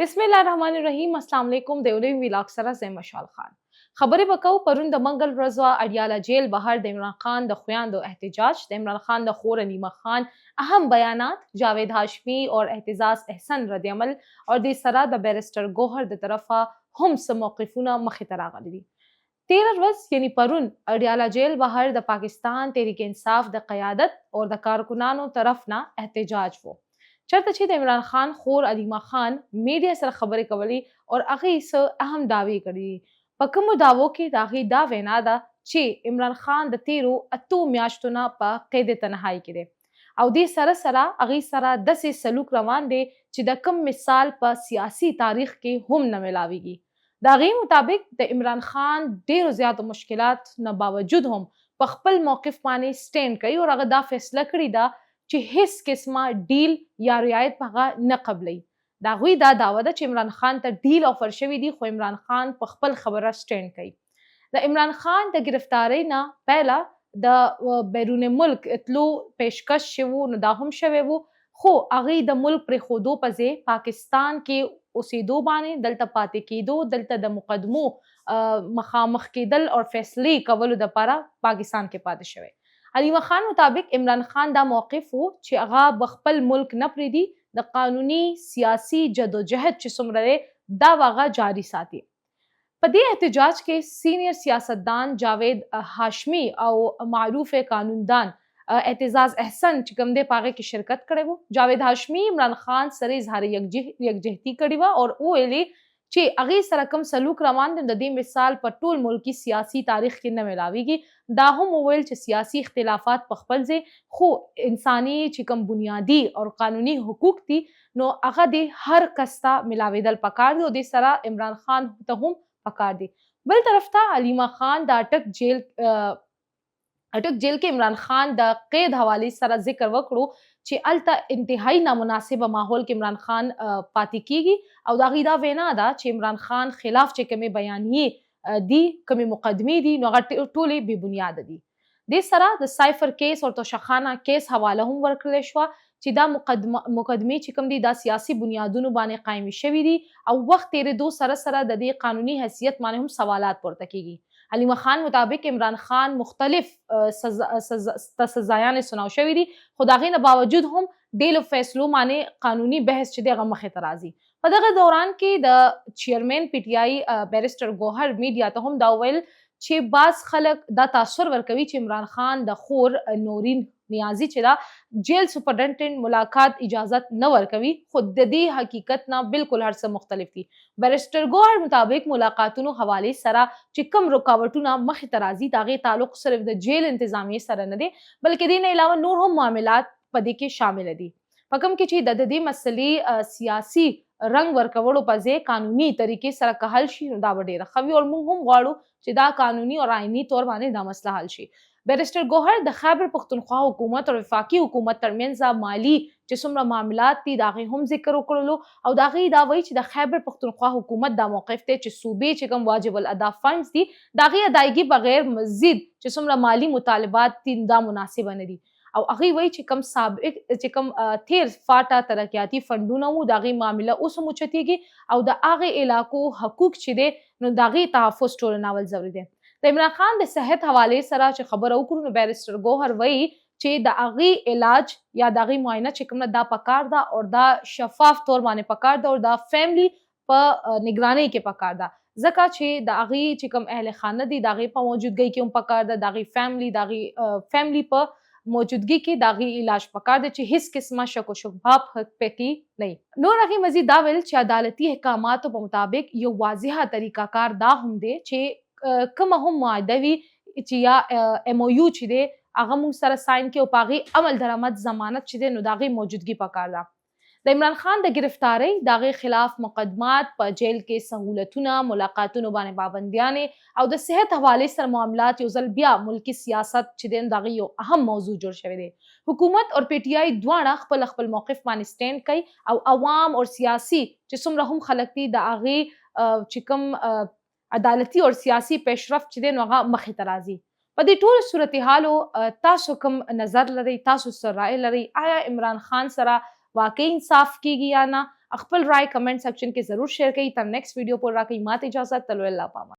बिस्मिल्लाहिर्रहमानिर्रहीम अस्सलाम वालेकुम देवरे विलाक सरा से मशाल खान खबरें बकाऊ परुन द मंगल रजवा अडियाला जेल बहार द इमरान खान द खुयान द एहतजाज द इमरान खान द खोर अनीमा खान अहम बयानात जावेद हाशमी और एहतजाज एहसन रद्दमल और दी सरा द बैरिस्टर गोहर द तरफा हम स मौक़िफुना मखतरा गली 13 रोज यानी परुन अडियाला जेल बहार द पाकिस्तान तहरीक इंसाफ द क़यादत और द कारकुनानों तरफना एहतजाज वो चर्त छी त इमरान खान खोर अलीमा खान मीडिया सर खबर कवली और अगी स अहम दावी करी पकम दावो के दागी दा वेनादा ची इमरान खान द तीरो अतु म्याश्तुना पा कैद तनहाई करे او دی سره سره اغي سره داسې سلوک روان دي چې د کم مثال په سیاسي تاریخ کې هم نه ملاويږي د هغې مطابق د عمران خان ډیرو زیاتو مشکلات نه باوجود هم په خپل موقف باندې سټینډ کوي او هغه دا فیصله کړې ده چې هیڅ قسمه ډیل یا رعایت په هغه نه قبلوي د هغوی دا دعوه ده چې عمران خان ته ډیل آفر شوی دی خو عمران خان په خپل خبره سټینډ کوي د عمران خان د گرفتاری نه پهله د بیرون ملک اتلو پیشکش شوو نو دا هم شوی وو خو هغې د ملک پرېښودو په ځای پاکستان کې اوسېدو باندې دلته پاتې کېدو دلته د مقدمو مخامخ کېدل او فیصلې کولو دپاره پاکستان کې پاتې شوی علیمه خان مطابق عمران خان دا موقف وو چې هغه به خپل ملک نه پرېږدي د قانوني سیاسي جدوجهد چې څومره دی دا به هغه جاري ساتي په دې احتجاج کې سینئر سیاستدان جاوید هاشمی او معروف قانوندان اعتزاز احسن چې کوم دی په هغې کې شرکت کړی و جاوید هاشمی عمران خان سره اظهار یکجهتي کړې وه او وویلې چې هغې سره کوم سلوک روان دی د دې مثال په ټول ملکي سیاسي تاریخ کې نه میلاویږي دا هم وویل چې سیاسي اختلافات په خپل ځای خو انساني چې کوم بنیادي او قانوني حقوق دي نو هغه د هر کس ته میلاوېدل پکار دی او دې سره عمران خان ته هم پکار دی بل طرف ته علیمه خان د اټک جیل کې عمران خان د قید حوالې سره ذکر وکړو چې الته انتهایی نامناسبه ماحول کې عمران خان پاتې کیږي او د هغې دا وینا ده چې عمران خان خلاف چې کومې بیانیې دي کومې مقدمې دي نو هغه ټولې بې بنیاده دي دې سره د سایفر کیس او توشخانه کیس حواله هم ورکړلی شوه چې دا مقدمې چې کوم دي دا سیاسي بنیادونو باندې قایمې شوي دي او وخت تېرېدو سره سره د دې قانوني حیثیت باندې هم سوالات پورته کیږي علیمه خان مطابق عمران خان مختلف سزایانې سناو شوي دي خو د هغې نه باوجود هم ډېرو فیصلو باندې قانوني بحث چې دی هغه مخې ته راځي په دغه دوران کې د چیرمین پی ټي آی بیرسټر ګوهر میډیا ته هم دا وویل چې بعض خلک دا تاثر ورکوي چې عمران خان د خور نورین نیازی چې دا جیل سپرډنټنټ ملاقات اجازت نه ورکوي خو د دې حقیقت نه بالکل هر څه مختلف دي بیرسټر ګوهر مطابق ملاقاتونو حوالې سره چې کم رکاوټونه مخې ته راځي د هغې تعلق صرف د جیل انتظامیې سره نه دی بلکې دې نه علاوه نور هم معاملات په دې کې شامل دي په کوم کې چې د دې مسلې سیاسي رنګ ورکولو په ځای قانوني طریقې سره که حل شي نو دا به ډېره ښه وي او موږ هم غواړو چې دا قانوني او آئیني طور باندې دا مسله حل شي بیرسټر ګوهر د خیبر پښتونخوا حکومت او وفاقي حکومت ترمنځ مالي چې څومره معاملات دي د هغې هم ذکر وکړلو او د هغې دا وایي چې د خیبر پښتونخوا حکومت دا موقف دی چې صوبې چې کوم واجب الادا فنډز دي د هغې ادایګي بغیر مزید چې څومره مالي مطالبات دي دا مناسبه نه دي او هغې وایي چې کوم سابق چې کوم تیر فاټه ترقیاتي فنډونه وو د هغې معامله اوس هم اوچتېږي او د هغې علاقو حقوق چې دی نو د هغې تحفظ ټول ناول ضروري دی د عمران خان د صحت حوالې سره چې خبره وکړو نو بیرسټر ګوهر وایي چې د هغې علاج یا د هغې معاینه چې کومه دا پکار ده او دا شفاف طور باندې پکار ده او دا فیملی په نگرانۍ کې پکار ده ځکه چې د هغې چې کوم اهل خانه دي د هغې په موجودګۍ کې هم پکار ده د هغې فیملی په موجودګي کې د هغې علاج پکار دی چې هیڅ قسمه شک و شبهه پکې نه نور هغې مزید دا ویل چې عدالتي احکاماتو په مطابق یو واضحه طریقه کار دا هم دی چې کومه هم معاهده وي چې یا ایم او یو چې دی هغه موږ سره ساین کړي او په هغې عمل درآمد ضمانت چې دی نو د هغې موجودګي پکار ده د عمران خان د گرفتارۍ د هغې خلاف مقدمات په جیل کې سهولتونه ملاقاتونو باندې پابندیانې او د صحت حوالې سره معاملات یو ځل بیا ملکي سیاست چې دی د هغې یو اهم موضوع جوړ شوی دی حکومت او پی ټي آی دواړه خپل موقف باندې سټینډ کوي او عوام او سیاسي چې څومره هم خلک دي د هغې چې کوم عدالتي او سیاسي پیشرفت چې دی نو هغه مخې ته راځي په دې ټولو صورتحالو تاسو کوم نظر لرئ تاسو څه رائے لرئ آیا عمران خان سره واقعي انصاف کیږي یا نه خپل رائے کمنټ سیکشن کې ضرور شیر کړئ. تر نیکسٹ ویډیو پورې راکړئ ماته اجازه. تلو الله پامان.